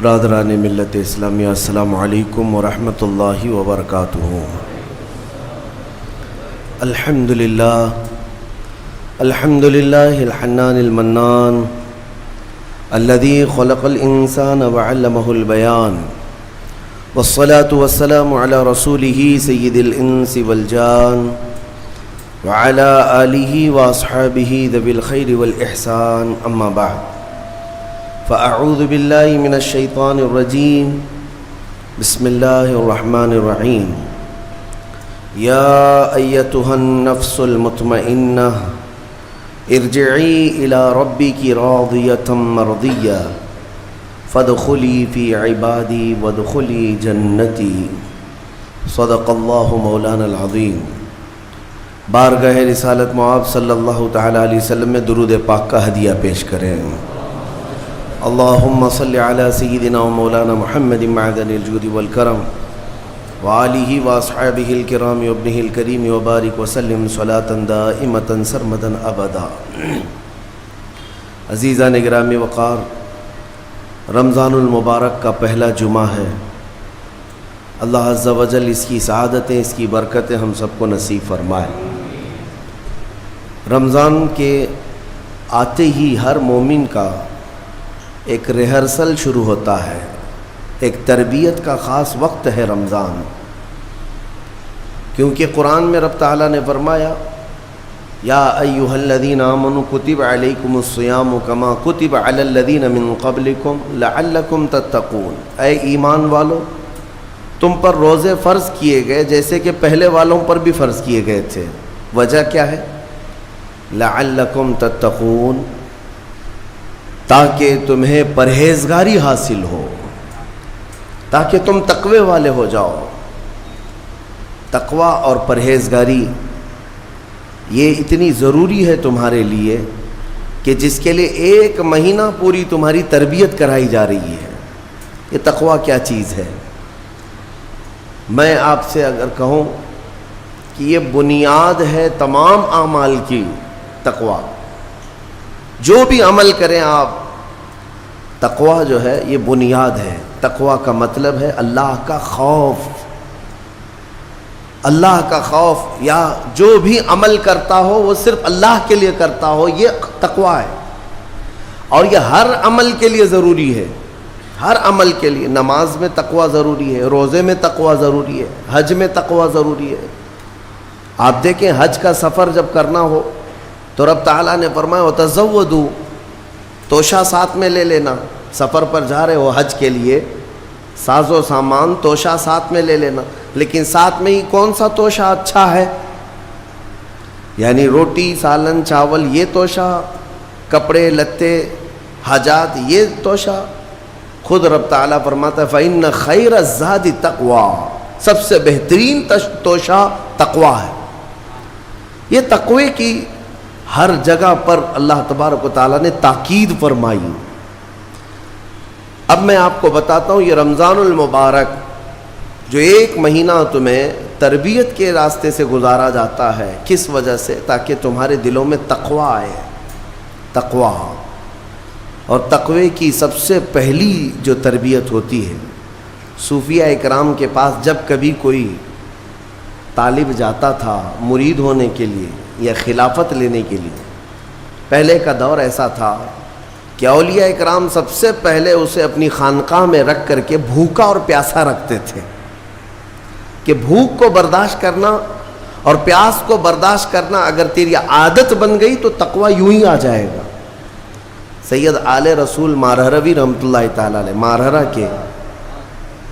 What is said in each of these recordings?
برادران ملت اسلامیہ، السلام علیکم ورحمۃ اللہ وبرکاتہ۔ الحمدللہ الحنان المنان الذي خلق الانسان وعلمه البيان، والصلاة والسلام على رسوله سید الانس والجان وعلى آلہ واصحابہ ذوی الخیر والاحسان، اما بعد فاعوذ باللہ من الشیطان الرجیم، بسم اللہ الرحمن الرحیم۔ یا ایتها النفس المطمئنہ ارجعی الی ربک راضیۃ مرضیہ فادخلی فی عبادی وادخلی جنتی، صدق اللہ مولانا العظیم۔ بارگاہ رسالت مآب صلی اللہ تعالی علیہ وسلم میں درود پاک کا ہدیہ پیش کریں۔ اللہم صلی علی سیدنا و مولانا محمد معدن الجود والکرم وآلہ واصحابہ الکرام وابنہ الکریم وبارک وسلم صلاة دائمة سرمدا ابدا۔ عزیزان گرامی وقار، رمضان المبارک کا پہلا جمعہ ہے۔ اللہ عز و جل اس کی سعادتیں، اس کی برکتیں ہم سب کو نصیب فرمائے۔ رمضان کے آتے ہی ہر مومن کا ایک ریہرسل شروع ہوتا ہے، ایک تربیت کا خاص وقت ہے رمضان، کیونکہ قرآن میں رب تعالیٰ نے فرمایا یا ایھا الذین آمنوا کتب علیکم الصیام کما کتب علی الذین من قبلکم لعلکم تتقون، اے ایمان والو تم پر روزے فرض کیے گئے جیسے کہ پہلے والوں پر بھی فرض کیے گئے تھے۔ وجہ کیا ہے؟ لعلکم تتقون، تاکہ تمہیں پرہیزگاری حاصل ہو، تاکہ تم تقوی والے ہو جاؤ۔ تقوی اور پرہیزگاری یہ اتنی ضروری ہے تمہارے لیے کہ جس کے لیے ایک مہینہ پوری تمہاری تربیت کرائی جا رہی ہے۔ یہ تقوی کیا چیز ہے؟ میں آپ سے اگر کہوں کہ یہ بنیاد ہے تمام اعمال کی، تقوی جو بھی عمل کریں آپ، تقوی جو ہے یہ بنیاد ہے۔ تقوی کا مطلب ہے اللہ کا خوف، اللہ کا خوف، یا جو بھی عمل کرتا ہو وہ صرف اللہ کے لیے کرتا ہو، یہ تقوی ہے۔ اور یہ ہر عمل کے لیے ضروری ہے، ہر عمل کے لیے۔ نماز میں تقوی ضروری ہے، روزے میں تقوی ضروری ہے، حج میں تقوی ضروری ہے۔ آپ دیکھیں حج کا سفر جب کرنا ہو تو رب تعالیٰ نے فرمایا وَتَزَوَّدُوا، توشہ ساتھ میں لے لینا۔ سفر پر جا رہے ہو حج کے لیے، ساز و سامان توشہ ساتھ میں لے لینا، لیکن ساتھ میں ہی کون سا توشہ اچھا ہے؟ یعنی روٹی، سالن، چاول یہ توشہ، کپڑے لتے، حاجات یہ توشہ؟ خود رب تعالیٰ فرماتا ہے فَإِنَّ خَيْرَ الزَّادِ تَقْوَىٰ، سب سے بہترین توشہ تقوی ہے۔ یہ تقوی کی ہر جگہ پر اللہ تبارک و تعالیٰ نے تاکید فرمائی۔ اب میں آپ کو بتاتا ہوں یہ رمضان المبارک جو ایک مہینہ تمہیں تربیت کے راستے سے گزارا جاتا ہے، کس وجہ سے؟ تاکہ تمہارے دلوں میں تقوی آئے، تقوی۔ اور تقوی کی سب سے پہلی جو تربیت ہوتی ہے، صوفیہ اکرام کے پاس جب کبھی کوئی طالب جاتا تھا مرید ہونے کے لیے یا خلافت لینے کے لیے، پہلے کا دور ایسا تھا کہ اولیاء اکرام سب سے پہلے اسے اپنی خانقاہ میں رکھ کر کے بھوکا اور پیاسا رکھتے تھے، کہ بھوک کو برداشت کرنا اور پیاس کو برداشت کرنا اگر تیری عادت بن گئی تو تقوی یوں ہی آ جائے گا۔ سید آل رسول مارہروی رحمۃ اللہ تعالیٰ علیہ، مارہرہ کے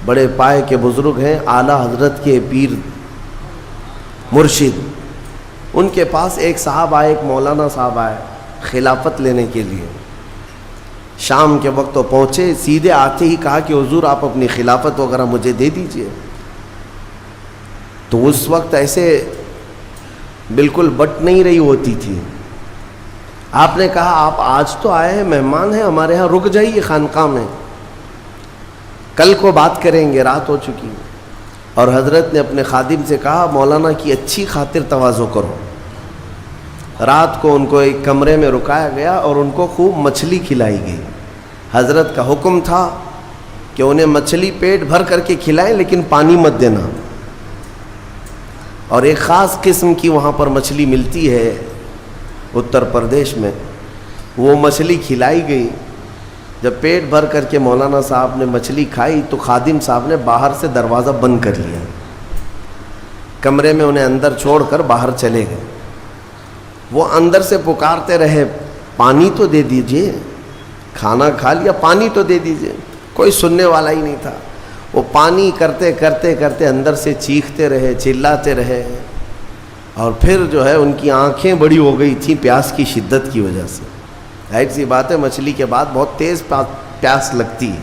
بڑے پائے کے بزرگ ہیں، اعلیٰ حضرت کے پیر مرشد، ان کے پاس ایک صاحب آئے، ایک مولانا صاحب آئے خلافت لینے کے لیے۔ شام کے وقت تو پہنچے، سیدھے آتے ہی کہا کہ حضور آپ اپنی خلافت وغیرہ مجھے دے دیجئے۔ تو اس وقت ایسے بالکل بٹ نہیں رہی ہوتی تھی۔ آپ نے کہا آپ آج تو آئے ہیں، مہمان ہیں ہمارے ہاں، رک جائیے خانقاہ میں، کل کو بات کریں گے، رات ہو چکی۔ اور حضرت نے اپنے خادم سے کہا مولانا کی اچھی خاطر تواضع کرو۔ رات کو ان کو ایک کمرے میں رکایا گیا اور ان کو خوب مچھلی کھلائی گئی۔ حضرت کا حکم تھا کہ انہیں مچھلی پیٹ بھر کر کے کھلائیں لیکن پانی مت دینا. اور ایک خاص قسم کی وہاں پر مچھلی ملتی ہے اتر پردیش میں، وہ مچھلی کھلائی گئی. جب پیٹ بھر کر کے مولانا صاحب نے مچھلی کھائی تو خادم صاحب نے باہر سے دروازہ بند کر لیا، کمرے میں انہیں اندر چھوڑ کر باہر چلے گئے. وہ اندر سے پکارتے رہے پانی تو دے دیجئے، کھانا کھا لیا پانی تو دے دیجئے. کوئی سننے والا ہی نہیں تھا. وہ پانی کرتے کرتے کرتے اندر سے چیختے رہے، چلاتے رہے، اور پھر جو ہے ان کی آنکھیں بڑی ہو گئی تھیں پیاس کی شدت کی وجہ سے. ظاہر سی بات ہے مچھلی کے بعد بہت تیز پیاس لگتی ہے،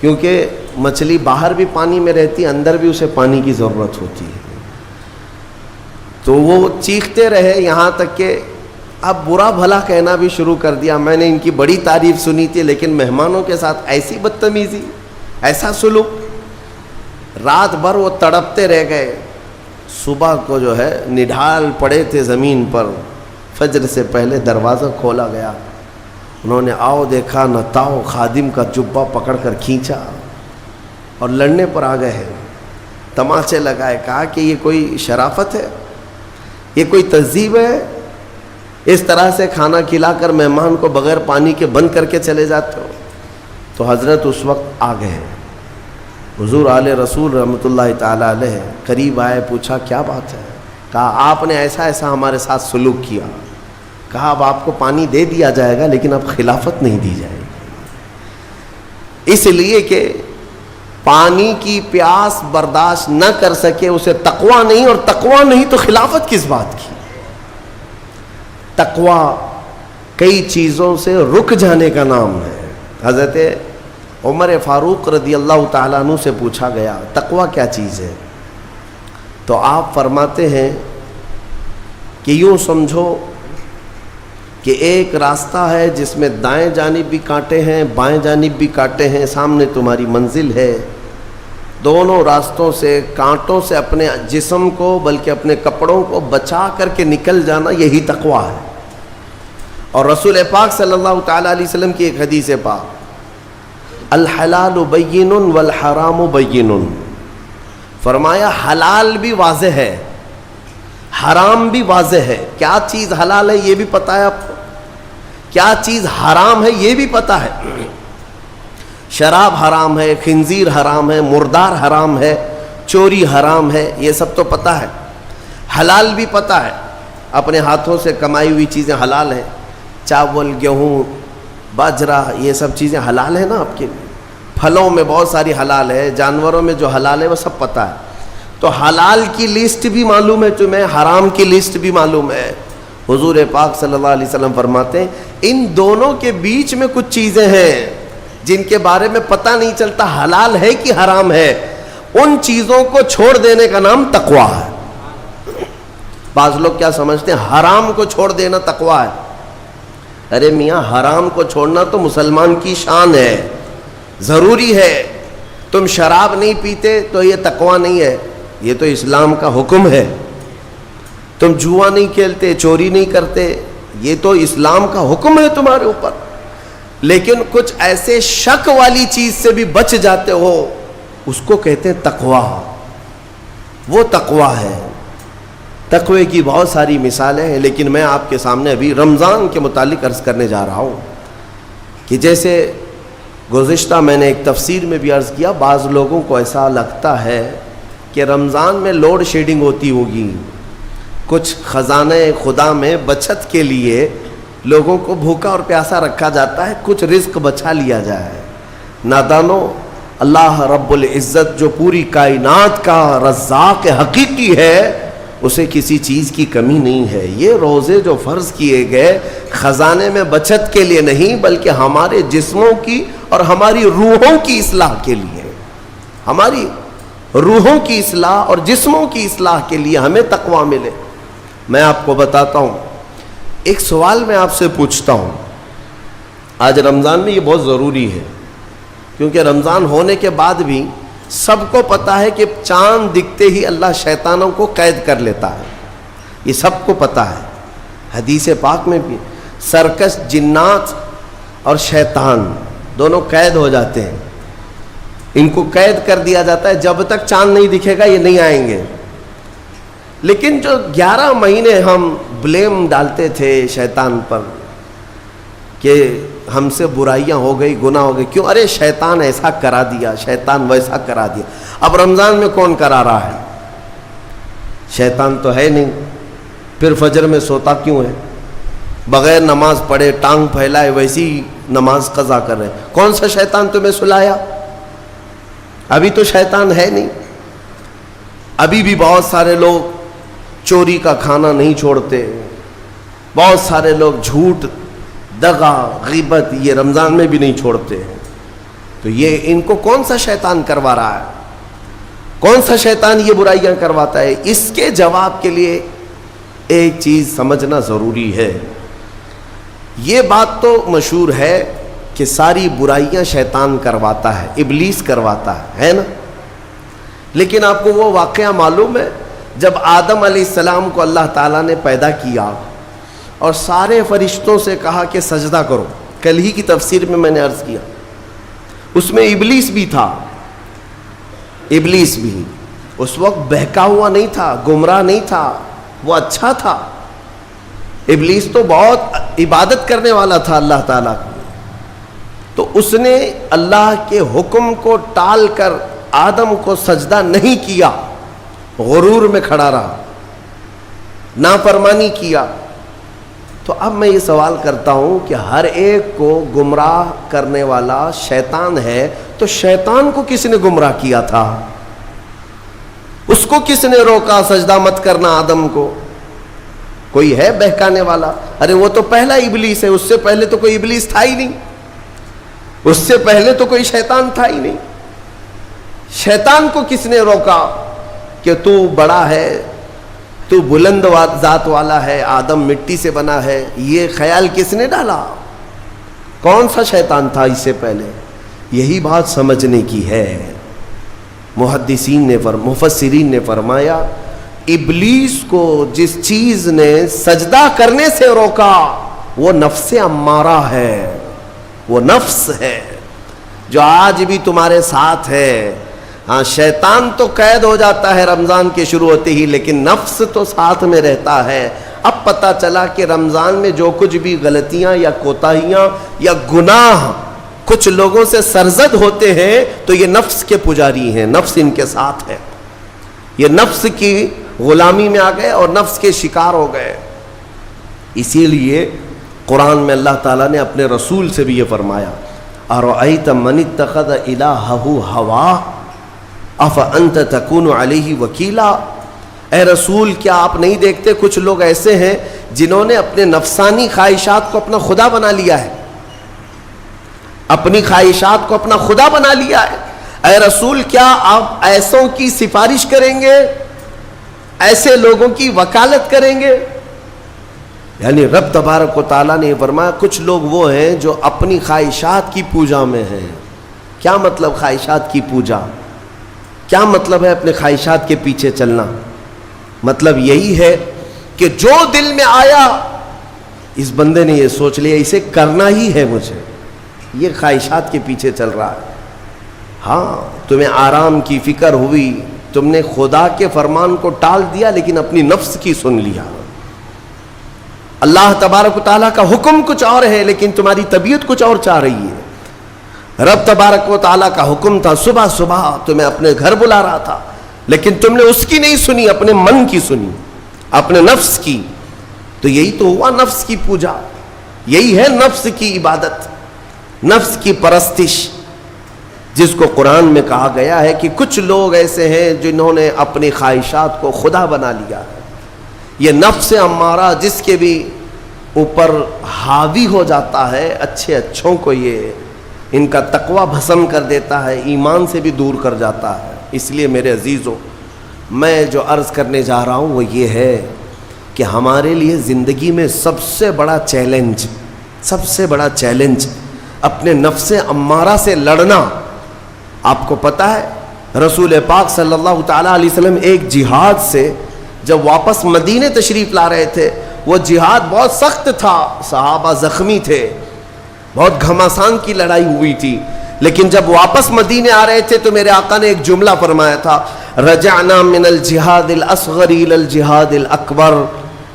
کیونکہ مچھلی باہر بھی پانی میں رہتی ہے، اندر بھی اسے پانی کی ضرورت ہوتی ہے. تو وہ چیختے رہے یہاں تک کہ اب برا بھلا کہنا بھی شروع کر دیا. میں نے ان کی بڑی تعریف سنی تھی لیکن مہمانوں کے ساتھ ایسی بدتمیزی، ایسا سلوک. رات بھر وہ تڑپتے رہ گئے. صبح کو جو ہے نڈھال پڑے تھے زمین پر، فجر سے پہلے دروازہ کھولا گیا. انہوں نے آؤ دیکھا نہ تاؤ، خادم کا جبہ پکڑ کر کھینچا اور لڑنے پر آ گئے ہیں. تماچے لگائے. کہا کہ یہ کوئی شرافت ہے، یہ کوئی تہذیب ہے؟ اس طرح سے کھانا کھلا کر مہمان کو بغیر پانی کے بند کر کے چلے جاتے ہو. تو حضرت اس وقت آ گئے. حضور آل رسول رحمۃ اللہ تعالی علیہ قریب آئے، پوچھا کیا بات ہے؟ کہا آپ نے ایسا ایسا ہمارے ساتھ سلوک کیا. کہا اب آپ کو پانی دے دیا جائے گا لیکن اب خلافت نہیں دی جائے گی، اس لیے کہ پانی کی پیاس برداشت نہ کر سکے اسے تقویٰ نہیں، اور تقویٰ نہیں تو خلافت کس بات کی؟ تقویٰ کئی چیزوں سے رک جانے کا نام ہے. حضرت عمر فاروق رضی اللہ تعالیٰ عنہ سے پوچھا گیا تقویٰ کیا چیز ہے؟ تو آپ فرماتے ہیں کہ یوں سمجھو کہ ایک راستہ ہے جس میں دائیں جانب بھی کانٹے ہیں، بائیں جانب بھی کانٹے ہیں، سامنے تمہاری منزل ہے. دونوں راستوں سے کانٹوں سے اپنے جسم کو بلکہ اپنے کپڑوں کو بچا کر کے نکل جانا، یہی تقویٰ ہے. اور رسول پاک صلی اللہ تعالیٰ علیہ وسلم کی ایک حدیث پاک، الحلال بین والحرام بین، فرمایا حلال بھی واضح ہے، حرام بھی واضح ہے. کیا چیز حلال ہے یہ بھی پتہ ہے آپ کو، کیا چیز حرام ہے یہ بھی پتہ ہے. شراب حرام ہے، خنزیر حرام ہے، مردار حرام ہے، چوری حرام ہے، یہ سب تو پتہ ہے. حلال بھی پتہ ہے، اپنے ہاتھوں سے کمائی ہوئی چیزیں حلال ہیں. چاول، گیہوں، باجرہ، یہ سب چیزیں حلال ہیں نا آپ کے لیے. پھلوں میں بہت ساری حلال ہے، جانوروں میں جو حلال ہے وہ سب پتہ ہے. تو حلال کی لسٹ بھی معلوم ہے تمہیں، حرام کی لسٹ بھی معلوم ہے. حضور پاک صلی اللہ علیہ وسلم فرماتے ہیں ان دونوں کے بیچ میں کچھ چیزیں ہیں جن کے بارے میں پتہ نہیں چلتا حلال ہے کہ حرام ہے. ان چیزوں کو چھوڑ دینے کا نام تقویٰ ہے. بعض لوگ کیا سمجھتے ہیں حرام کو چھوڑ دینا تقویٰ ہے. ارے میاں حرام کو چھوڑنا تو مسلمان کی شان ہے، ضروری ہے. تم شراب نہیں پیتے تو یہ تقویٰ نہیں ہے، یہ تو اسلام کا حکم ہے. تم جوا نہیں کھیلتے، چوری نہیں کرتے، یہ تو اسلام کا حکم ہے تمہارے اوپر. لیکن کچھ ایسے شک والی چیز سے بھی بچ جاتے ہو، اس کو کہتے ہیں تقویٰ. وہ تقویٰ ہے. تقوی کی بہت ساری مثالیں ہیں، لیکن میں آپ کے سامنے ابھی رمضان کے متعلق عرض کرنے جا رہا ہوں کہ جیسے گزشتہ میں نے ایک تفسیر میں بھی عرض کیا، بعض لوگوں کو ایسا لگتا ہے کہ رمضان میں لوڈ شیڈنگ ہوتی ہوگی، کچھ خزانہ خدا میں بچت کے لیے لوگوں کو بھوکا اور پیاسا رکھا جاتا ہے، کچھ رزق بچا لیا جائے. نادانو، اللہ رب العزت جو پوری کائنات کا رزاق حقیقی ہے، اسے کسی چیز کی کمی نہیں ہے. یہ روزے جو فرض کیے گئے خزانے میں بچت کے لیے نہیں بلکہ ہمارے جسموں کی اور ہماری روحوں کی اصلاح کے لیے، ہماری روحوں کی اصلاح اور جسموں کی اصلاح کے لیے ہمیں تقویٰ ملے. میں آپ کو بتاتا ہوں، ایک سوال میں آپ سے پوچھتا ہوں. آج رمضان میں یہ بہت ضروری ہے کیونکہ رمضان ہونے کے بعد بھی سب کو پتہ ہے کہ چاند دکھتے ہی اللہ شیطانوں کو قید کر لیتا ہے. یہ سب کو پتہ ہے. حدیث پاک میں بھی سرکش جنات اور شیطان دونوں قید ہو جاتے ہیں، ان کو قید کر دیا جاتا ہے، جب تک چاند نہیں دکھے گا یہ نہیں آئیں گے۔ لیکن جو 11 مہینے ہم بلیم ڈالتے تھے شیطان پر کہ ہم سے برائیاں ہو گئی، گناہ ہو گئی، کیوں؟ ارے شیطان ایسا کرا دیا، شیطان ویسا کرا دیا۔ اب رمضان میں کون کرا رہا ہے؟ شیطان تو ہے نہیں، پھر فجر میں سوتا کیوں ہے؟ بغیر نماز پڑھے ٹانگ پھیلائے ویسی نماز قضا کر رہے، کون سا شیطان تمہیں سلایا؟ ابھی تو شیطان ہے نہیں۔ ابھی بھی بہت سارے لوگ چوری کا کھانا نہیں چھوڑتے، بہت سارے لوگ جھوٹ، دغا، غیبت یہ رمضان میں بھی نہیں چھوڑتے ہیں۔ تو یہ ان کو کون سا شیطان کروا رہا ہے؟ کون سا شیطان یہ برائیاں کرواتا ہے؟ اس کے جواب کے لیے ایک چیز سمجھنا ضروری ہے۔ یہ بات تو مشہور ہے کہ ساری برائیاں شیطان کرواتا ہے، ابلیس کرواتا ہے نا؟ لیکن آپ کو وہ واقعہ معلوم ہے جب آدم علیہ السلام کو اللہ تعالیٰ نے پیدا کیا اور سارے فرشتوں سے کہا کہ سجدہ کرو، کل ہی کی تفسیر میں نے عرض کیا، اس میں ابلیس بھی تھا۔ ابلیس بھی اس وقت بہکا ہوا نہیں تھا، گمراہ نہیں تھا، وہ اچھا تھا۔ ابلیس تو بہت عبادت کرنے والا تھا اللہ تعالیٰ کی، تو اس نے اللہ کے حکم کو ٹال کر آدم کو سجدہ نہیں کیا، غرور میں کھڑا رہا، نافرمانی کیا۔ تو اب میں یہ سوال کرتا ہوں کہ ہر ایک کو گمراہ کرنے والا شیطان ہے، تو شیطان کو کس نے گمراہ کیا تھا؟ اس کو کس نے روکا سجدہ مت کرنا آدم کو؟ کوئی ہے بہکانے والا؟ ارے وہ تو پہلا ابلیس ہے، اس سے پہلے تو کوئی ابلیس تھا ہی نہیں، اس سے پہلے تو کوئی شیطان تھا ہی نہیں۔ شیطان کو کس نے روکا کہ تو بڑا ہے، تو بلند ذات والا ہے، آدم مٹی سے بنا ہے؟ یہ خیال کس نے ڈالا؟ کون سا شیطان تھا اس سے پہلے؟ یہی بات سمجھنے کی ہے۔ محدثین نے مفسرین نے فرمایا ابلیس کو جس چیز نے سجدہ کرنے سے روکا وہ نفس امارہ ہے، وہ نفس ہے جو آج بھی تمہارے ساتھ ہے۔ ہاں شیطان تو قید ہو جاتا ہے رمضان کے شروع ہوتے ہی، لیکن نفس تو ساتھ میں رہتا ہے۔ اب پتہ چلا کہ رمضان میں جو کچھ بھی غلطیاں یا کوتاہیاں یا گناہ کچھ لوگوں سے سرزد ہوتے ہیں تو یہ نفس کے پجاری ہیں، نفس ان کے ساتھ ہے، یہ نفس کی غلامی میں آ گئے اور نفس کے شکار ہو گئے۔ اسی لیے قرآن میں اللہ تعالیٰ نے اپنے رسول سے بھی یہ فرمایا اَرَأَيْتَ مَنِ اتَّخَذَ إِلَٰهَهُ هَوَاهُ أَفَأَنْتَ تَكُونُ عَلَيْهِ وَكِيلًا۔ اے رسول کیا آپ نہیں دیکھتے کچھ لوگ ایسے ہیں جنہوں نے اپنے نفسانی خواہشات کو اپنا خدا بنا لیا ہے، اپنی خواہشات کو اپنا خدا بنا لیا ہے۔ اے رسول کیا آپ ایسوں کی سفارش کریں گے، ایسے لوگوں کی وکالت کریں گے؟ یعنی رب تبارک و تعالیٰ نے فرمایا کچھ لوگ وہ ہیں جو اپنی خواہشات کی پوجا میں ہیں۔ کیا مطلب خواہشات کی پوجا؟ کیا مطلب ہے اپنے خواہشات کے پیچھے چلنا؟ مطلب یہی ہے کہ جو دل میں آیا اس بندے نے یہ سوچ لیا اسے کرنا ہی ہے مجھے، یہ خواہشات کے پیچھے چل رہا ہے۔ ہاں تمہیں آرام کی فکر ہوئی، تم نے خدا کے فرمان کو ٹال دیا لیکن اپنی نفس کی سن لیا۔ اللہ تبارک و تعالیٰ کا حکم کچھ اور ہے لیکن تمہاری طبیعت کچھ اور چاہ رہی ہے۔ رب تبارک و تعالیٰ کا حکم تھا صبح صبح تمہیں اپنے گھر بلا رہا تھا لیکن تم نے اس کی نہیں سنی، اپنے من کی سنی، اپنے نفس کی۔ تو یہی تو ہوا نفس کی پوجا، یہی ہے نفس کی عبادت، نفس کی پرستش، جس کو قرآن میں کہا گیا ہے کہ کچھ لوگ ایسے ہیں جنہوں نے اپنی خواہشات کو خدا بنا لیا ہے۔ یہ نفس امارہ جس کے بھی اوپر حاوی ہو جاتا ہے، اچھے اچھوں کو یہ ان کا تقوی بھسم کر دیتا ہے، ایمان سے بھی دور کر جاتا ہے۔ اس لیے میرے عزیزوں میں جو عرض کرنے جا رہا ہوں وہ یہ ہے کہ ہمارے لیے زندگی میں سب سے بڑا چیلنج اپنے نفس امارہ سے لڑنا۔ آپ کو پتہ ہے رسول پاک صلی اللہ تعالیٰ علیہ وسلم ایک جہاد سے جب واپس مدینے تشریف لا رہے تھے، وہ جہاد بہت سخت تھا، صحابہ زخمی تھے، بہت گھماسان کی لڑائی ہوئی تھی، لیکن جب واپس مدینے آ رہے تھے تو میرے آقا نے ایک جملہ فرمایا تھا، رجعنا من الجہاد الاصغر الى الجہاد الاکبر،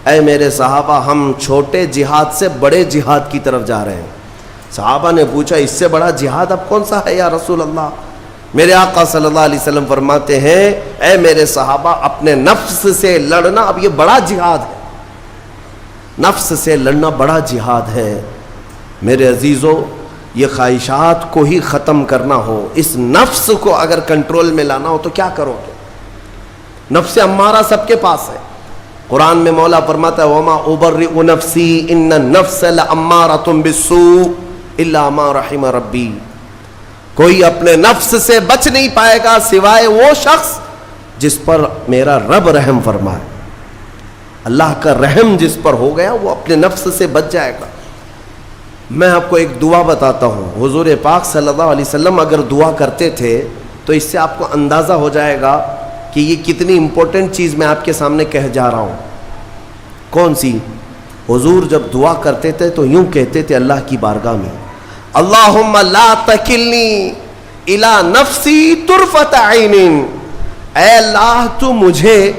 اے میرے صحابہ ہم چھوٹے جہاد سے بڑے جہاد کی طرف جا رہے ہیں۔ صحابہ نے پوچھا اس سے بڑا جہاد اب کون سا ہے یا رسول اللہ؟ میرے آقا صلی اللہ علیہ وسلم فرماتے ہیں، اے میرے صحابہ اپنے نفس سے لڑنا اب یہ بڑا جہاد ہے، نفس سے لڑنا بڑا جہاد ہے۔ میرے عزیزو، یہ خواہشات کو ہی ختم کرنا ہو، اس نفس کو اگر کنٹرول میں لانا ہو تو کیا کرو گے؟ نفس امارہ سب کے پاس ہے۔ قرآن میں مولا فرماتا ہے وَمَا أُبَرِّئُ نَفْسِي إِنَّ النَّفْسَ لَأَمَّارَةٌ بِالسُّوءِ إِلَّا مَا رَحِمَ رَبِّي۔ کوئی اپنے نفس سے بچ نہیں پائے گا سوائے وہ شخص جس پر میرا رب رحم فرمائے۔ اللہ کا رحم جس پر ہو گیا وہ اپنے نفس سے بچ جائے گا۔ میں آپ کو ایک دعا بتاتا ہوں، حضور پاک صلی اللہ علیہ وسلم اگر دعا کرتے تھے تو اس سے آپ کو اندازہ ہو جائے گا کہ یہ کتنی امپورٹنٹ چیز میں آپ کے سامنے کہہ جا رہا ہوں۔ کون سی؟ حضور جب دعا کرتے تھے تو یوں کہتے تھے اللہ کی بارگاہ میں، اللہم لا تکلنی الی نفسی طرفۃ عین، اے اللہ تو مجھے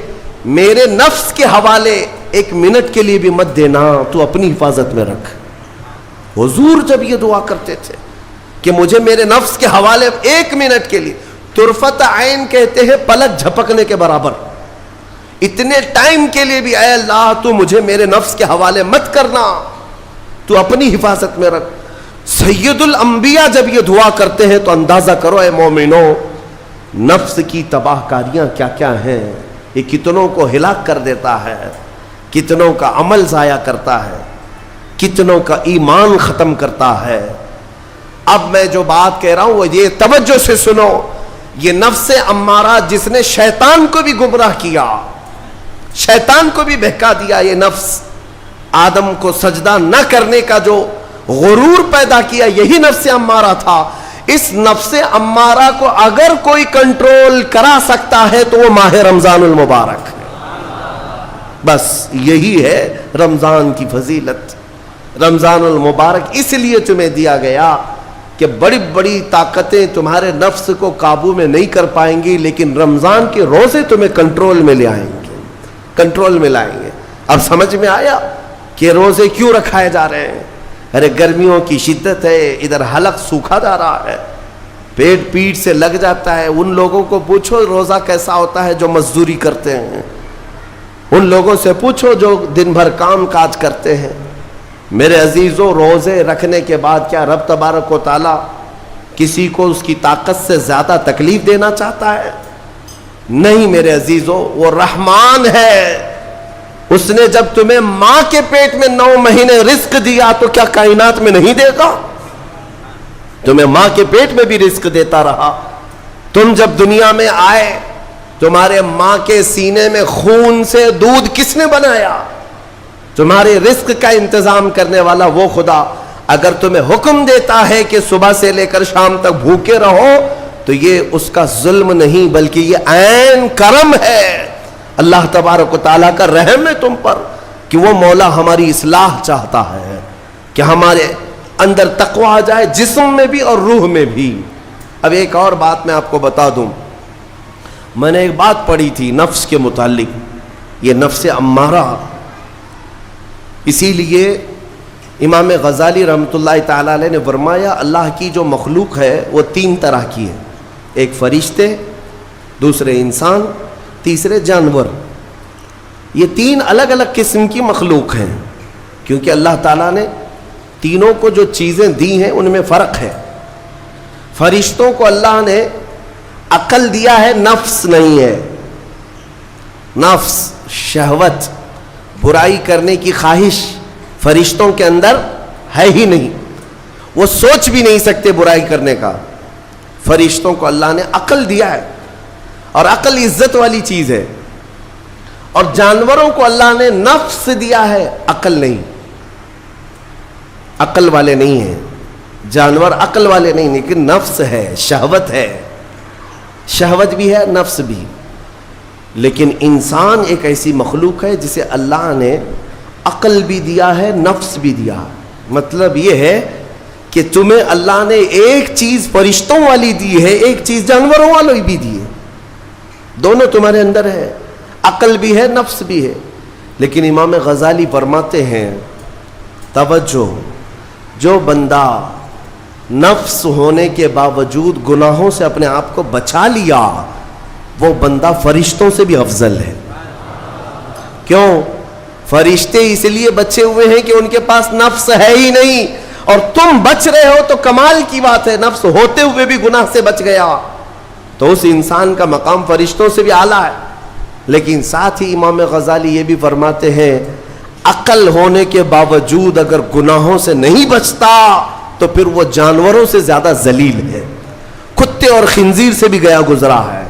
میرے نفس کے حوالے ایک منٹ کے لیے بھی مت دینا، تو اپنی حفاظت میں رکھ۔ حضور جب یہ دعا کرتے تھے کہ مجھے میرے نفس کے حوالے ایک منٹ کے لیے، طرفۃ عین کہتے ہیں پلک جھپکنے کے برابر، اتنے ٹائم کے لیے بھی اے اللہ تو مجھے میرے نفس کے حوالے مت کرنا، تو اپنی حفاظت میں رکھ۔ سید الانبیاء جب یہ دعا کرتے ہیں تو اندازہ کرو اے مومنو، نفس کی تباہ کاریاں کیا کیا ہیں، یہ کتنوں کو ہلاک کر دیتا ہے، کتنوں کا عمل ضائع کرتا ہے، کتنوں کا ایمان ختم کرتا ہے۔ اب میں جو بات کہہ رہا ہوں وہ یہ توجہ سے سنو، یہ نفس امارہ جس نے شیطان کو بھی گمراہ کیا، شیطان کو بھی بہکا دیا، یہ نفس آدم کو سجدہ نہ کرنے کا جو غرور پیدا کیا یہی نفس امارہ تھا۔ اس نفس امارہ کو اگر کوئی کنٹرول کرا سکتا ہے تو وہ ماہ رمضان المبارک ہے۔ بس یہی ہے رمضان کی فضیلت۔ رمضان المبارک اس لیے تمہیں دیا گیا کہ بڑی بڑی طاقتیں تمہارے نفس کو قابو میں نہیں کر پائیں گی، لیکن رمضان کے روزے تمہیں کنٹرول میں لے آئیں گے، کنٹرول میں لائیں گے۔ اب سمجھ میں آیا کہ روزے کیوں رکھائے جا رہے ہیں؟ ارے گرمیوں کی شدت ہے، ادھر حلق سوکھا جا رہا ہے، پیٹ سے لگ جاتا ہے۔ ان لوگوں کو پوچھو روزہ کیسا ہوتا ہے جو مزدوری کرتے ہیں، ان لوگوں سے پوچھو جو دن بھر کام کاج کرتے ہیں۔ میرے عزیزوں، روزے رکھنے کے بعد کیا رب تبارک و تعالی کسی کو اس کی طاقت سے زیادہ تکلیف دینا چاہتا ہے؟ نہیں میرے عزیزوں، وہ رحمان ہے۔ اس نے جب تمہیں ماں کے پیٹ میں 9 مہینے رزق دیا تو کیا کائنات میں نہیں دے گا؟ تمہیں ماں کے پیٹ میں بھی رزق دیتا رہا۔ تم جب دنیا میں آئے تمہارے ماں کے سینے میں خون سے دودھ کس نے بنایا؟ تمہارے رزق کا انتظام کرنے والا وہ خدا۔ اگر تمہیں حکم دیتا ہے کہ صبح سے لے کر شام تک بھوکے رہو تو یہ اس کا ظلم نہیں بلکہ یہ عین کرم ہے، اللہ تبارک و تعالیٰ کا رحم ہے تم پر کہ وہ مولا ہماری اصلاح چاہتا ہے کہ ہمارے اندر تقوی آ جائے، جسم میں بھی اور روح میں بھی۔ اب ایک اور بات میں آپ کو بتا دوں، میں نے ایک بات پڑھی تھی نفس کے متعلق، یہ نفس امارہ، اسی لیے امام غزالی رحمۃ اللہ تعالیٰ علیہ نے فرمایا اللہ کی جو مخلوق ہے وہ 3 طرح کی ہے، ایک فرشتے، دوسرے انسان، تیسرے جانور۔ یہ 3 الگ الگ قسم کی مخلوق ہیں، کیونکہ اللہ تعالیٰ نے تینوں کو جو چیزیں دی ہیں ان میں فرق ہے۔ فرشتوں کو اللہ نے عقل دیا ہے، نفس نہیں ہے۔ نفس، شہوت، برائی کرنے کی خواہش فرشتوں کے اندر ہے ہی نہیں، وہ سوچ بھی نہیں سکتے برائی کرنے کا۔ فرشتوں کو اللہ نے عقل دیا ہے، اور عقل عزت والی چیز ہے۔ اور جانوروں کو اللہ نے نفس دیا ہے، عقل نہیں، عقل والے نہیں ہیں جانور، عقل والے نہیں، لیکن نفس ہے، شہوت ہے، شہوت بھی ہے، نفس بھی۔ لیکن انسان ایک ایسی مخلوق ہے جسے اللہ نے عقل بھی دیا ہے، نفس بھی دیا ہے۔ مطلب یہ ہے کہ تمہیں اللہ نے ایک چیز فرشتوں والی دی ہے, ایک چیز جانوروں والی بھی دی ہے, دونوں تمہارے اندر ہے, عقل بھی ہے, نفس بھی ہے. لیکن امام غزالی فرماتے ہیں توجہ, جو بندہ نفس ہونے کے باوجود گناہوں سے اپنے آپ کو بچا لیا, وہ بندہ فرشتوں سے بھی افضل ہے. کیوں؟ فرشتے اس لیے بچے ہوئے ہیں کہ ان کے پاس نفس ہے ہی نہیں, اور تم بچ رہے ہو تو کمال کی بات ہے. نفس ہوتے ہوئے بھی گناہ سے بچ گیا تو اس انسان کا مقام فرشتوں سے بھی اعلیٰ ہے. لیکن ساتھ ہی امام غزالی یہ بھی فرماتے ہیں عقل ہونے کے باوجود اگر گناہوں سے نہیں بچتا تو پھر وہ جانوروں سے زیادہ ذلیل ہے, کتے اور خنزیر سے بھی گیا گزرا ہے.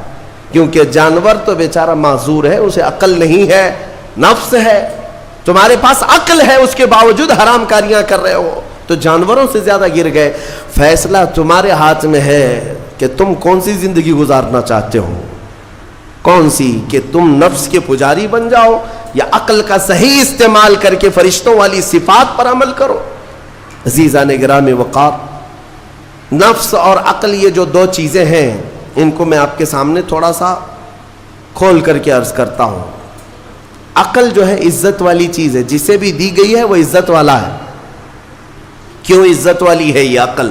کیونکہ جانور تو بیچارہ معذور ہے, اسے عقل نہیں ہے, نفس ہے. تمہارے پاس عقل ہے, اس کے باوجود حرام کاریاں کر رہے ہو تو جانوروں سے زیادہ گر گئے. فیصلہ تمہارے ہاتھ میں ہے کہ تم کون سی زندگی گزارنا چاہتے ہو, کون سی, کہ تم نفس کے پجاری بن جاؤ یا عقل کا صحیح استعمال کر کے فرشتوں والی صفات پر عمل کرو. عزیزان گرامی وقار, نفس اور عقل یہ جو دو چیزیں ہیں ان کو میں آپ کے سامنے تھوڑا سا کھول کر کے عرض کرتا ہوں. عقل جو ہے عزت والی چیز ہے, جسے بھی دی گئی ہے وہ عزت والا ہے. کیوں عزت والی ہے یہ عقل؟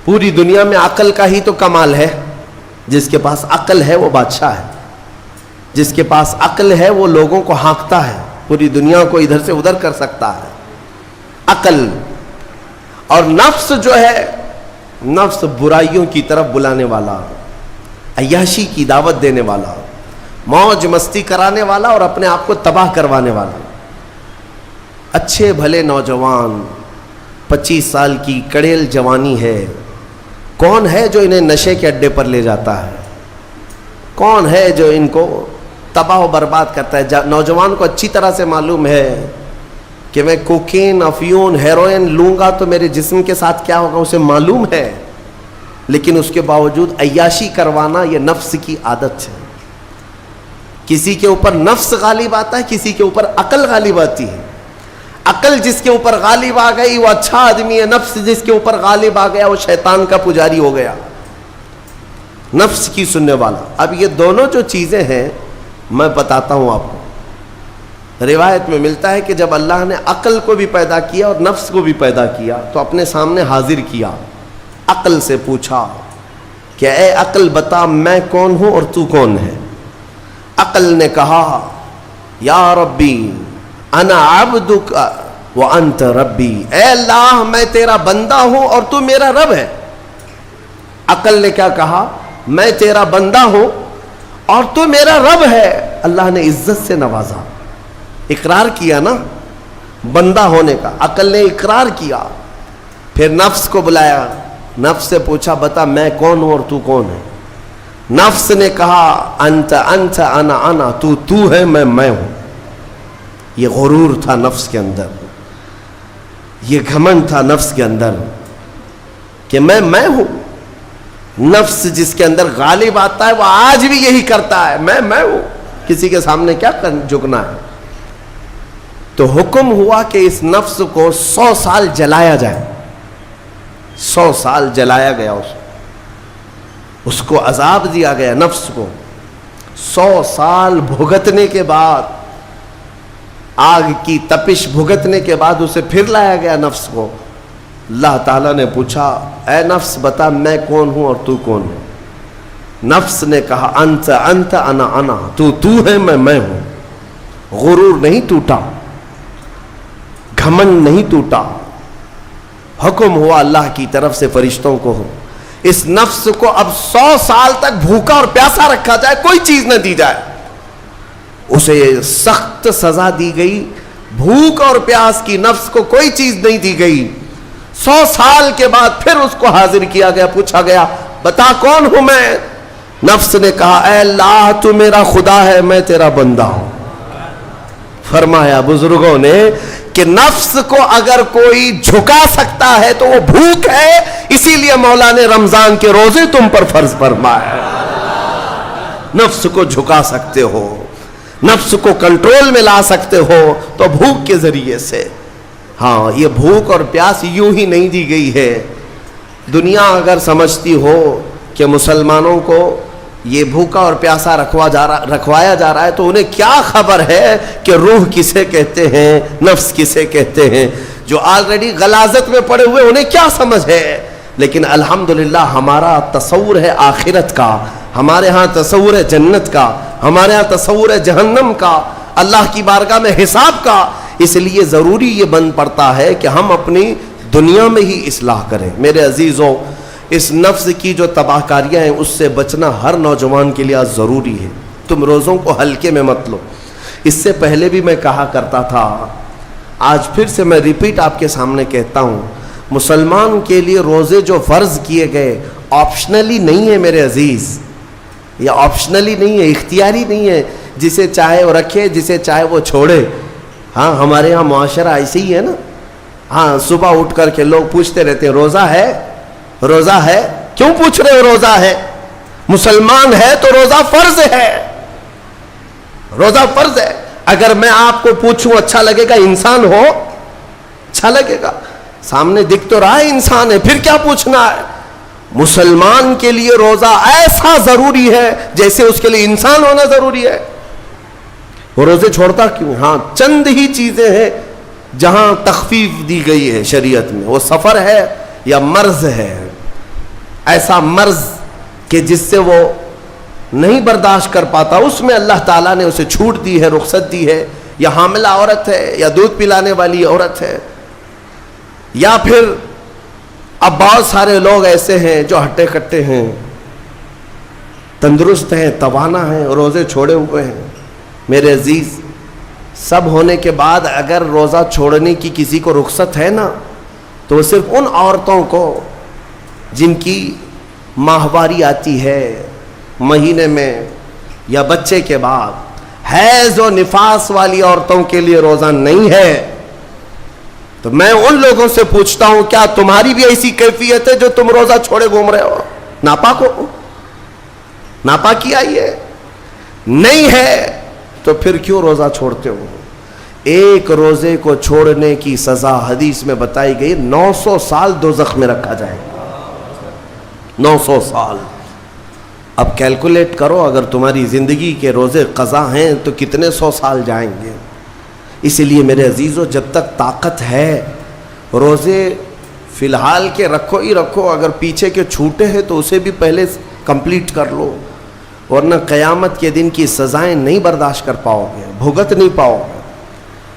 پوری دنیا میں عقل کا ہی تو کمال ہے. جس کے پاس عقل ہے وہ بادشاہ ہے, جس کے پاس عقل ہے وہ لوگوں کو ہانکتا ہے, پوری دنیا کو ادھر سے ادھر کر سکتا ہے. عقل اور نفس جو ہے, نفس برائیوں کی طرف بلانے والا, عیاشی کی دعوت دینے والا, موج مستی کرانے والا اور اپنے آپ کو تباہ کروانے والا. اچھے بھلے نوجوان 25 سال کی کڑیل جوانی ہے, کون ہے جو انہیں نشے کے اڈے پر لے جاتا ہے؟ کون ہے جو ان کو تباہ و برباد کرتا ہے؟ نوجوان کو اچھی طرح سے معلوم ہے کہ میں کوکین, افیون, ہیروئن لوں گا تو میرے جسم کے ساتھ کیا ہوگا, اسے معلوم ہے. لیکن اس کے باوجود عیاشی کروانا یہ نفس کی عادت ہے. کسی کے اوپر نفس غالب آتا ہے, کسی کے اوپر عقل غالب آتی ہے. عقل جس کے اوپر غالب آ گئی وہ اچھا آدمی ہے, نفس جس کے اوپر غالب آ گیا وہ شیطان کا پجاری ہو گیا, نفس کی سننے والا. اب یہ دونوں جو چیزیں ہیں میں بتاتا ہوں آپ کو. روایت میں ملتا ہے کہ جب اللہ نے عقل کو بھی پیدا کیا اور نفس کو بھی پیدا کیا تو اپنے سامنے حاضر کیا, عقل سے پوچھا کہ اے عقل بتا میں کون ہوں اور تو کون ہے؟ عقل نے کہا یا ربی انا عبدک وانت ربی, اے اللہ میں تیرا بندہ ہوں اور تو میرا رب ہے. عقل نے کیا کہا؟ میں تیرا بندہ ہوں اور تو میرا رب ہے. اللہ نے عزت سے نوازا, اقرار کیا نا بندہ ہونے کا. عقل نے اقرار کیا, پھر نفس کو بلایا, نفس سے پوچھا بتا میں کون ہوں اور تو کون ہے؟ نفس نے کہا انت انت انا انا, تو ہے میں ہوں. یہ غرور تھا نفس کے اندر, یہ گھمنڈ تھا نفس کے اندر کہ میں ہوں. نفس جس کے اندر غالب آتا ہے وہ آج بھی یہی کرتا ہے, میں ہوں, کسی کے سامنے کیا جھکنا ہے. تو حکم ہوا کہ اس نفس کو 100 سال جلایا جائے. 100 سال جلایا گیا, اس کو عذاب دیا گیا نفس کو. 100 سال بھگتنے کے بعد, آگ کی تپش بھگتنے کے بعد اسے پھر لایا گیا نفس کو. اللہ تعالیٰ نے پوچھا اے نفس بتا میں کون ہوں اور تو کون ہے؟ نفس نے کہا انت انت انا انا, تو ہے میں ہوں. غرور نہیں ٹوٹا, گھمنڈ نہیں ٹوٹا. حکم ہوا اللہ کی طرف سے فرشتوں کو, اس نفس کو اب 100 سال تک بھوکا اور پیاسا رکھا جائے, کوئی چیز نہ دی جائے. اسے سخت سزا دی گئی. بھوک اور پیاس کی نفس کو کوئی چیز نہیں دی گئی. 100 سال کے بعد پھر اس کو حاضر کیا گیا, پوچھا گیا بتا کون ہوں میں؟ نفس نے کہا اے اللہ تو میرا خدا ہے, میں تیرا بندہ ہوں. فرمایا بزرگوں نے کہ نفس کو اگر کوئی جھکا سکتا ہے تو وہ بھوک ہے, اسی لیے مولا نے رمضان کے روزے تم پر فرض فرمایا. نفس کو جھکا سکتے ہو, نفس کو کنٹرول میں لا سکتے ہو تو بھوک کے ذریعے سے. ہاں یہ بھوک اور پیاس یوں ہی نہیں دی گئی ہے. دنیا اگر سمجھتی ہو کہ مسلمانوں کو یہ بھوکا اور پیاسا رکھوایا جا رہا ہے تو انہیں کیا خبر ہے کہ روح کسے کہتے ہیں, نفس کسے کہتے ہیں. جو آلریڈی غلاظت میں پڑے ہوئے انہیں کیا سمجھ ہے. لیکن الحمدللہ ہمارا تصور ہے آخرت کا, ہمارے ہاں تصور ہے جنت کا, ہمارے ہاں تصور ہے جہنم کا, اللہ کی بارگاہ میں حساب کا. اس لیے ضروری یہ بن پڑتا ہے کہ ہم اپنی دنیا میں ہی اصلاح کریں. میرے عزیزوں, اس نفس کی جو تباہ کاریاں ہیں اس سے بچنا ہر نوجوان کے لیے آج ضروری ہے. تم روزوں کو ہلکے میں مت لو. اس سے پہلے بھی میں کہا کرتا تھا, آج پھر سے میں ریپیٹ آپ کے سامنے کہتا ہوں, مسلمان کے لیے روزے جو فرض کیے گئے آپشنلی نہیں ہے میرے عزیز. یہ آپشنلی نہیں ہے, اختیاری نہیں ہے. جسے چاہے وہ رکھے, جسے چاہے وہ چھوڑے. ہاں ہمارے یہاں معاشرہ ایسے ہی ہے نا. ہاں صبح اٹھ کر کے لوگ پوچھتے رہتے ہیں روزہ ہے, روزہ ہے. کیوں پوچھ رہے ہو روزہ ہے؟ مسلمان ہے تو روزہ فرض ہے, روزہ فرض ہے. اگر میں آپ کو پوچھوں اچھا لگے گا؟ انسان ہو اچھا لگے گا, سامنے دکھ تو رہا ہے انسان ہے, پھر کیا پوچھنا ہے. مسلمان کے لیے روزہ ایسا ضروری ہے جیسے اس کے لیے انسان ہونا ضروری ہے. وہ روزے چھوڑتا کیوں؟ ہاں چند ہی چیزیں ہیں جہاں تخفیف دی گئی ہے شریعت میں. وہ سفر ہے یا مرض ہے, ایسا مرض کہ جس سے وہ نہیں برداشت کر پاتا, اس میں اللہ تعالیٰ نے اسے چھوٹ دی ہے, رخصت دی ہے. یا حاملہ عورت ہے, یا دودھ پلانے والی عورت ہے, یا پھر اب بہت سارے لوگ ایسے ہیں جو ہٹے کٹے ہیں, تندرست ہیں, توانا ہیں, روزے چھوڑے ہوئے ہیں. میرے عزیز, سب ہونے کے بعد اگر روزہ چھوڑنے کی کسی کو رخصت ہے نا, تو وہ صرف ان عورتوں کو جن کی ماہواری آتی ہے مہینے میں یا بچے کے بعد, حیض و نفاس والی عورتوں کے لیے روزہ نہیں ہے. تو میں ان لوگوں سے پوچھتا ہوں, کیا تمہاری بھی ایسی کیفیت ہے جو تم روزہ چھوڑے گھوم رہے ہو؟ ناپاک ہو, ناپاکی آئی ہے؟ نہیں ہے تو پھر کیوں روزہ چھوڑتے ہو؟ ایک روزے کو چھوڑنے کی سزا حدیث میں بتائی گئی 900 سال دوزخ میں رکھا جائے گا. 900 سال. اب کیلکولیٹ کرو, اگر تمہاری زندگی کے روزے قضا ہیں تو کتنے 100 سال جائیں گے. اسی لیے میرے عزیزو, جب تک طاقت ہے روزے فی الحال کے رکھو ہی رکھو. اگر پیچھے کے چھوٹے ہیں تو اسے بھی پہلے کمپلیٹ کر لو, ورنہ قیامت کے دن کی سزائیں نہیں برداشت کر پاؤ گے, بھگت نہیں پاؤ گے.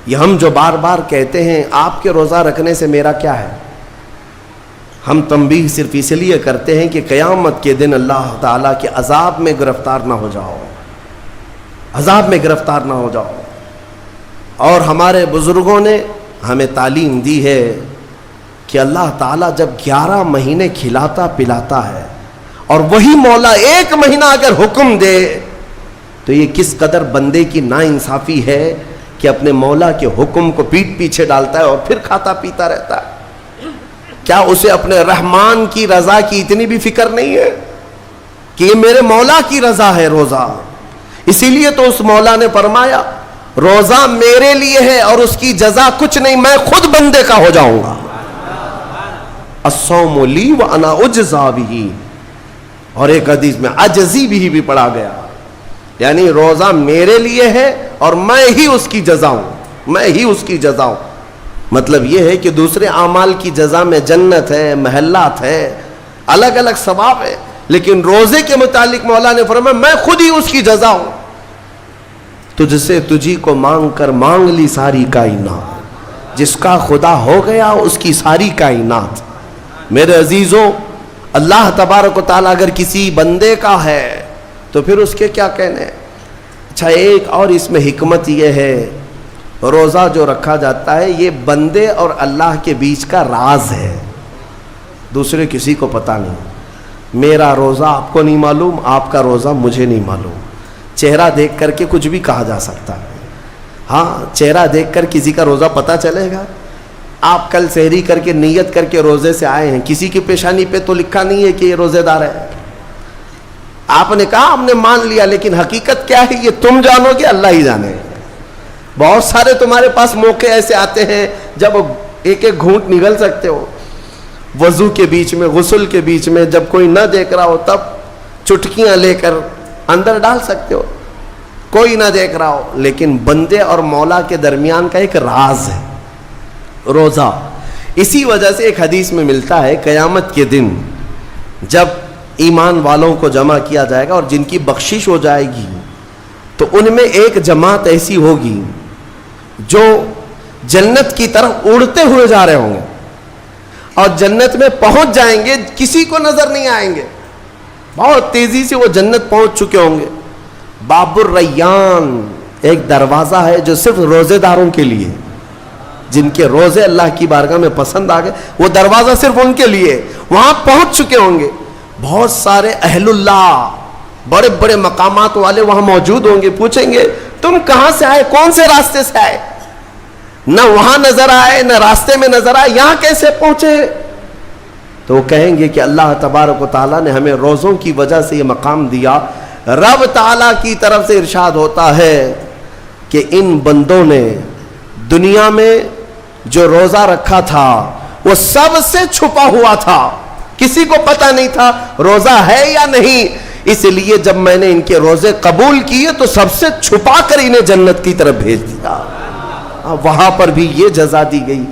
یہ ہم جو بار بار کہتے ہیں آپ کے روزہ رکھنے سے میرا کیا ہے, ہم تنبیہ صرف اس لیے کرتے ہیں کہ قیامت کے دن اللہ تعالیٰ کے عذاب میں گرفتار نہ ہو جاؤ, عذاب میں گرفتار نہ ہو جاؤ. اور ہمارے بزرگوں نے ہمیں تعلیم دی ہے کہ اللہ تعالیٰ جب 11 مہینے کھلاتا پلاتا ہے, اور وہی مولا 1 مہینہ اگر حکم دے, تو یہ کس قدر بندے کی ناانصافی ہے کہ اپنے مولا کے حکم کو پیٹ پیچھے ڈالتا ہے اور پھر کھاتا پیتا رہتا ہے. کیا اسے اپنے رحمان کی رضا کی اتنی بھی فکر نہیں ہے کہ یہ میرے مولا کی رضا ہے روزہ؟ اسی لیے تو اس مولا نے فرمایا روزہ میرے لیے ہے اور اس کی جزا کچھ نہیں, میں خود بندے کا ہو جاؤں گا. الصوم لی وانا اجزا بہ. اور ایک حدیث میں عجزی بھی پڑھا گیا, یعنی روزہ میرے لیے ہے اور میں ہی اس کی جزا ہوں, میں ہی اس کی جزا ہوں. مطلب یہ ہے کہ دوسرے اعمال کی جزا میں جنت ہے, محلات ہے, الگ الگ ثواب ہے, لیکن روزے کے متعلق مولا نے فرمایا میں خود ہی اس کی جزا ہوں. تجھ سے تجھی کو مانگ کر مانگ لی ساری کائنات, جس کا خدا ہو گیا اس کی ساری کائنات. میرے عزیزوں, اللہ تبارک و تعالیٰ اگر کسی بندے کا ہے تو پھر اس کے کیا کہنے. اچھا, ایک اور اس میں حکمت یہ ہے, روزہ جو رکھا جاتا ہے یہ بندے اور اللہ کے بیچ کا راز ہے, دوسرے کسی کو پتہ نہیں. میرا روزہ آپ کو نہیں معلوم, آپ کا روزہ مجھے نہیں معلوم. چہرہ دیکھ کر کے کچھ بھی کہا جا سکتا ہے. ہاں, چہرہ دیکھ کر کسی کا روزہ پتہ چلے گا. آپ کل سحری کر کے نیت کر کے روزے سے آئے ہیں, کسی کی پیشانی پہ تو لکھا نہیں ہے کہ یہ روزے دار ہے. آپ نے کہا ہم نے مان لیا, لیکن حقیقت کیا ہے یہ تم جانو گے, اللہ ہی جانے. بہت سارے تمہارے پاس موقع ایسے آتے ہیں جب ایک ایک گھونٹ نگل سکتے ہو. وضو کے بیچ میں, غسل کے بیچ میں, جب کوئی نہ دیکھ رہا ہو تب چٹکیاں لے کر اندر ڈال سکتے ہو, کوئی نہ دیکھ رہا ہو. لیکن بندے اور مولا کے درمیان کا ایک راز ہے روزہ. اسی وجہ سے ایک حدیث میں ملتا ہے قیامت کے دن جب ایمان والوں کو جمع کیا جائے گا اور جن کی بخشش ہو جائے گی تو ان میں ایک جماعت ایسی ہوگی جو جنت کی طرف اڑتے ہوئے جا رہے ہوں گے اور جنت میں پہنچ جائیں گے, کسی کو نظر نہیں آئیں گے, بہت تیزی سے وہ جنت پہنچ چکے ہوں گے. باب الریان ایک دروازہ ہے جو صرف روزے داروں کے لیے, جن کے روزے اللہ کی بارگاہ میں پسند آ گئے, وہ دروازہ صرف ان کے لیے. وہاں پہنچ چکے ہوں گے, بہت سارے اہل اللہ, بڑے بڑے مقامات والے وہاں موجود ہوں گے. پوچھیں گے تم کہاں سے آئے, کون سے راستے سے آئے؟ نہ وہاں نظر آئے نہ راستے میں نظر آئے, یہاں کیسے پہنچے؟ تو وہ کہیں گے کہ اللہ تبارک و تعالیٰ نے ہمیں روزوں کی وجہ سے یہ مقام دیا. رب تعالیٰ کی طرف سے ارشاد ہوتا ہے کہ ان بندوں نے دنیا میں جو روزہ رکھا تھا وہ سب سے چھپا ہوا تھا, کسی کو پتہ نہیں تھا روزہ ہے یا نہیں. اس لیے جب میں نے ان کے روزے قبول کیے تو سب سے چھپا کر انہیں جنت کی طرف بھیج دیا. وہاں پر بھی یہ جزا دی گئی.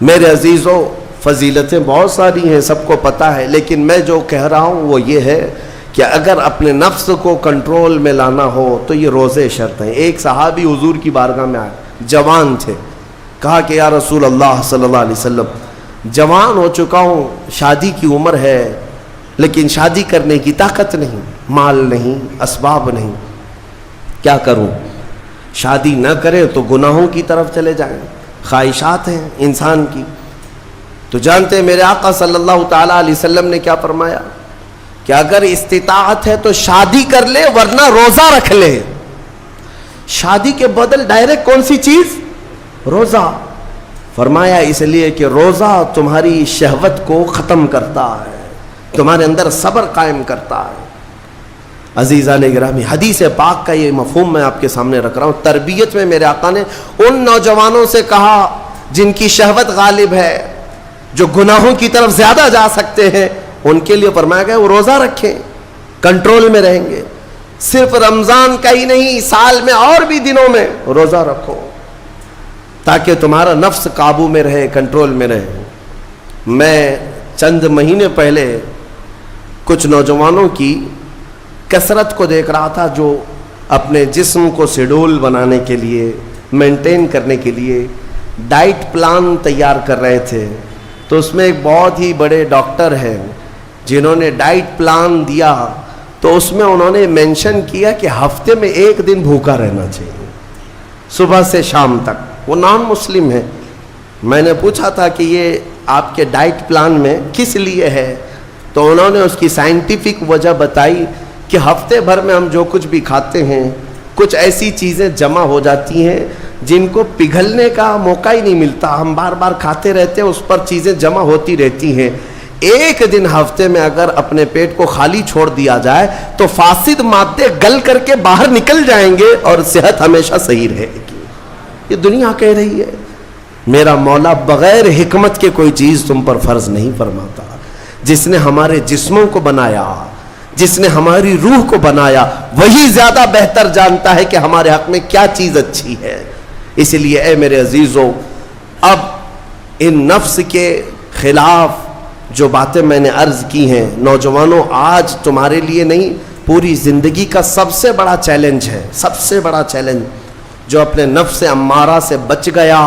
میرے عزیزوں, فضیلتیں بہت ساری ہیں, سب کو پتہ ہے, لیکن میں جو کہہ رہا ہوں وہ یہ ہے کہ اگر اپنے نفس کو کنٹرول میں لانا ہو تو یہ روزے شرط ہیں. ایک صحابی حضور کی بارگاہ میں آئے, جوان تھے, کہا کہ یا رسول اللہ صلی اللہ علیہ وسلم, جوان ہو چکا ہوں, شادی کی عمر ہے, لیکن شادی کرنے کی طاقت نہیں, مال نہیں, اسباب نہیں, کیا کروں؟ شادی نہ کرے تو گناہوں کی طرف چلے جائیں, خواہشات ہیں انسان کی. تو جانتے ہیں میرے آقا صلی اللہ تعالیٰ علیہ وسلم نے کیا فرمایا کہ اگر استطاعت ہے تو شادی کر لے ورنہ روزہ رکھ لے. شادی کے بدل ڈائریکٹ کون سی چیز؟ روزہ. فرمایا اس لیے کہ روزہ تمہاری شہوت کو ختم کرتا ہے, تمہارے اندر صبر قائم کرتا ہے. عزیزان گرامی, حدیث پاک کا یہ مفہوم میں آپ کے سامنے رکھ رہا ہوں. تربیت میں میرے آقا نے ان نوجوانوں سے کہا جن کی شہوت غالب ہے, جو گناہوں کی طرف زیادہ جا سکتے ہیں, ان کے لیے فرمایا گیا وہ روزہ رکھیں, کنٹرول میں رہیں گے. صرف رمضان کا ہی نہیں, سال میں اور بھی دنوں میں روزہ رکھو تاکہ تمہارا نفس قابو میں رہے, کنٹرول میں رہے. میں چند مہینے پہلے کچھ نوجوانوں کی کثرت کو دیکھ رہا تھا جو اپنے جسم کو شیڈول بنانے کے لیے, مینٹین کرنے کے لیے ڈائٹ پلان تیار کر رہے تھے. تو اس میں ایک بہت ہی بڑے ڈاکٹر ہیں جنہوں نے ڈائٹ پلان دیا, تو اس میں انہوں نے مینشن کیا کہ ہفتے میں ایک دن بھوکا رہنا چاہیے, صبح سے شام تک. وہ نان مسلم ہے. میں نے پوچھا تھا کہ یہ آپ کے ڈائٹ پلان میں کس لیے ہے, تو انہوں نے اس کی سائنٹیفک وجہ بتائی کہ ہفتے بھر میں ہم جو کچھ بھی کھاتے ہیں, کچھ ایسی چیزیں جمع ہو جاتی ہیں جن کو پگھلنے کا موقع ہی نہیں ملتا, ہم بار بار کھاتے رہتے ہیں, اس پر چیزیں جمع ہوتی رہتی ہیں. ایک دن ہفتے میں اگر اپنے پیٹ کو خالی چھوڑ دیا جائے تو فاسد مادے گل کر کے باہر نکل جائیں گے اور صحت ہمیشہ صحیح رہے گی. یہ دنیا کہہ رہی ہے. میرا مولا بغیر حکمت کے کوئی چیز تم پر فرض نہیں فرماتا. جس نے ہمارے جسموں کو بنایا, جس نے ہماری روح کو بنایا, وہی زیادہ بہتر جانتا ہے کہ ہمارے حق میں کیا چیز اچھی ہے. اس لیے اے میرے عزیزوں, اب ان نفس کے خلاف جو باتیں میں نے عرض کی ہیں, نوجوانوں, آج تمہارے لیے نہیں پوری زندگی کا سب سے بڑا چیلنج ہے, سب سے بڑا چیلنج. جو اپنے نفس امارہ سے بچ گیا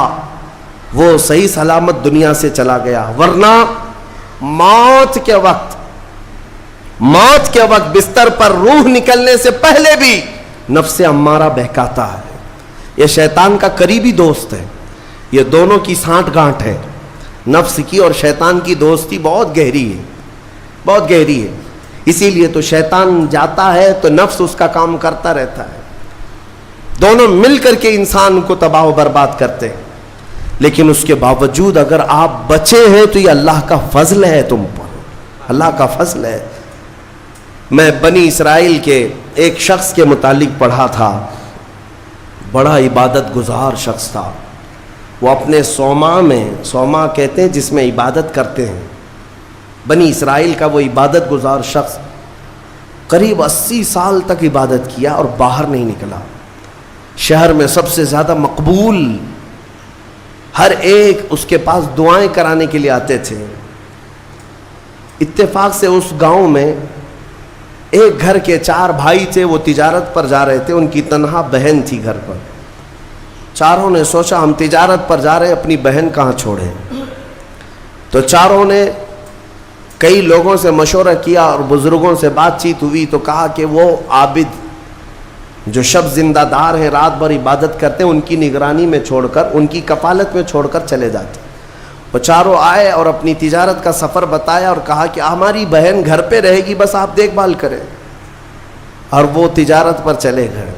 وہ صحیح سلامت دنیا سے چلا گیا, ورنہ موت کے وقت بستر پر روح نکلنے سے پہلے بھی نفس امارہ بہکاتا ہے. یہ شیطان کا قریبی دوست ہے. یہ دونوں کی سانٹھ گانٹھ ہے. نفس کی اور شیطان کی دوستی بہت گہری ہے, بہت گہری ہے. اسی لیے تو شیطان جاتا ہے تو نفس اس کا کام کرتا رہتا ہے. دونوں مل کر کے انسان کو تباہ و برباد کرتے ہیں. لیکن اس کے باوجود اگر آپ بچے ہیں تو یہ اللہ کا فضل ہے تم پر, اللہ کا فضل ہے. میں بنی اسرائیل کے ایک شخص کے متعلق پڑھا تھا, بڑا عبادت گزار شخص تھا. وہ اپنے صوما کہتے ہیں جس میں عبادت کرتے ہیں، بنی اسرائیل کا وہ عبادت گزار شخص قریب 80 سال تک عبادت کیا اور باہر نہیں نکلا. شہر میں سب سے زیادہ مقبول، ہر ایک اس کے پاس دعائیں کرانے کے لیے آتے تھے. اتفاق سے اس گاؤں میں ایک گھر کے 4 بھائی تھے، وہ تجارت پر جا رہے تھے، ان کی تنہا بہن تھی گھر پر. چاروں نے سوچا ہم تجارت پر جا رہے ہیں، اپنی بہن کہاں چھوڑیں. تو چاروں نے کئی لوگوں سے مشورہ کیا اور بزرگوں سے بات چیت ہوئی تو کہا کہ وہ عابد جو شب زندہ دار ہیں، رات بھر عبادت کرتے ہیں، ان کی نگرانی میں چھوڑ کر، ان کی کفالت میں چھوڑ کر چلے جاتے. وہ چاروں آئے اور اپنی تجارت کا سفر بتایا اور کہا کہ ہماری بہن گھر پہ رہے گی، بس آپ دیکھ بھال کریں. اور وہ تجارت پر چلے گئے.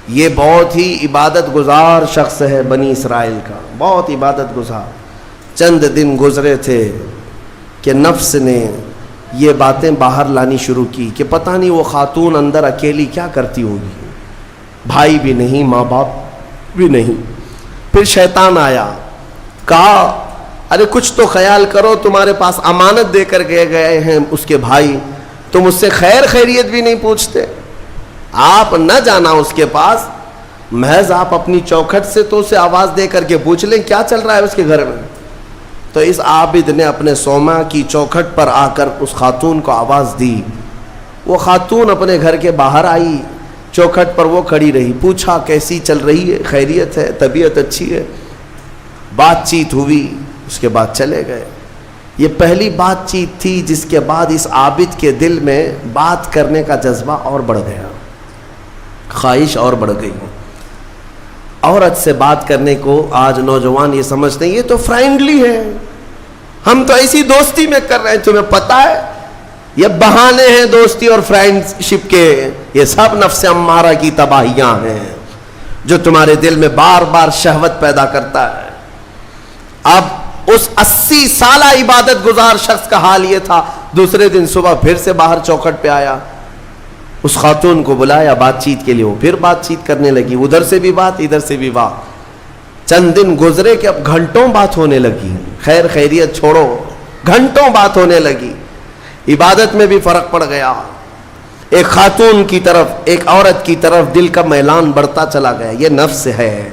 یہ بہت ہی عبادت گزار شخص ہے بنی اسرائیل کا، بہت عبادت گزار. چند دن گزرے تھے کہ نفس نے یہ باتیں باہر لانی شروع کی کہ پتہ نہیں وہ خاتون اندر اکیلی کیا کرتی ہوگی، بھائی بھی نہیں، ماں باپ بھی نہیں. پھر شیطان آیا، کہا ارے کچھ تو خیال کرو، تمہارے پاس امانت دے کر گئے ہیں اس کے بھائی، تم اس سے خیر خیریت بھی نہیں پوچھتے. آپ نہ جانا اس کے پاس، محض آپ اپنی چوکھٹ سے تو اسے آواز دے کر کے پوچھ لیں کیا چل رہا ہے اس کے گھر میں. تو اس عابد نے اپنے صوما کی چوکھٹ پر آ کر اس خاتون کو آواز دی. وہ خاتون اپنے گھر کے باہر آئی، چوکھٹ پر وہ کھڑی رہی، پوچھا کیسی چل رہی ہے، خیریت ہے، طبیعت اچھی ہے. بات چیت ہوئی، اس کے بعد چلے گئے. یہ پہلی بات چیت تھی جس کے بعد اس عابد کے دل میں بات کرنے کا جذبہ اور بڑھ گیا، خواہش اور بڑھ گئی. عورت سے بات کرنے کو آج نوجوان یہ سمجھتے ہیں یہ تو فرینڈلی ہے، ہم تو ایسی دوستی میں کر رہے ہیں. تمہیں پتہ ہے یہ بہانے ہیں دوستی اور فرینڈ شپ کے، یہ سب نفس امارہ کی تباہیاں ہیں جو تمہارے دل میں بار بار شہوت پیدا کرتا ہے. اب اس 80 سالہ عبادت گزار شخص کا حال یہ تھا. دوسرے دن صبح پھر سے باہر چوکھٹ پہ آیا، اس خاتون کو بلایا بات چیت کے لیے. وہ پھر بات چیت کرنے لگی، ادھر سے بھی بات ادھر سے بھی بات. چند دن گزرے کہ اب گھنٹوں بات ہونے لگی، خیر خیریت چھوڑو، گھنٹوں بات ہونے لگی. عبادت میں بھی فرق پڑ گیا. ایک خاتون کی طرف، ایک عورت کی طرف دل کا میلان بڑھتا چلا گیا. یہ نفس ہے.